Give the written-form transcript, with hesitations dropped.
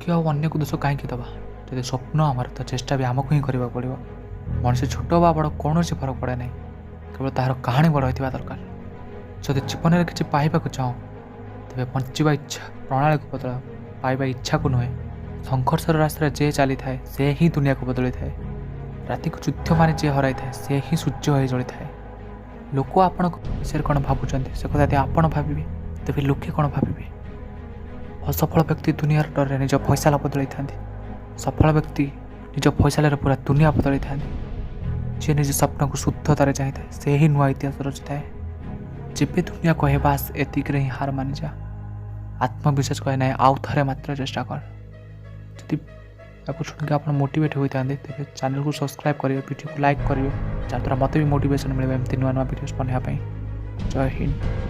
कि अन्य को दोष कहीं दबा जब स्वप्न आमर तो चेष्टा भी आमको ही करने पड़ो। मनुष्य छोट बा बड़ कौन फरक पड़े ना, केवल तार कहानी बड़ होता दरकार। जब जीवन में किसी पाइबा चाहो तेज बंचा इच्छा प्रणाली को बदल पाइबा इच्छा को नुहे। संघर्षर रास्ता जे चली थाए से ही दुनिया को बदली थाए। राति को युद्ध माने जे हर थाए से ही सूर्य हो जली थाए। लोक आपण विषय कौन भावुं से कथा आपण भावे तेज लोके कौन भावे। असफल व्यक्ति दुनिया डर निज फैसला बदल था। सफल व्यक्ति निज फैसलार पूरा दुनिया बदल था। जी निज स्वप्न को शुद्धतार चाहिए से ही नुआ इतिहास रचि थाए। जेबे दुनिया कहे बास एतिक ही हार मानि जा, आत्मविश्वास कहे ना आउ थे मात्र चेष्टा कर। जदि शुणिक आप मोटिवेट होता तेज चैनल को सब्सक्राइब करेंगे, वीडियो को लाइक करेंगे, जहाँद्वारा मत भी मोटिवेशन मिले एमती नुआ नुआ वीडियोस बनाने। जय हिंद।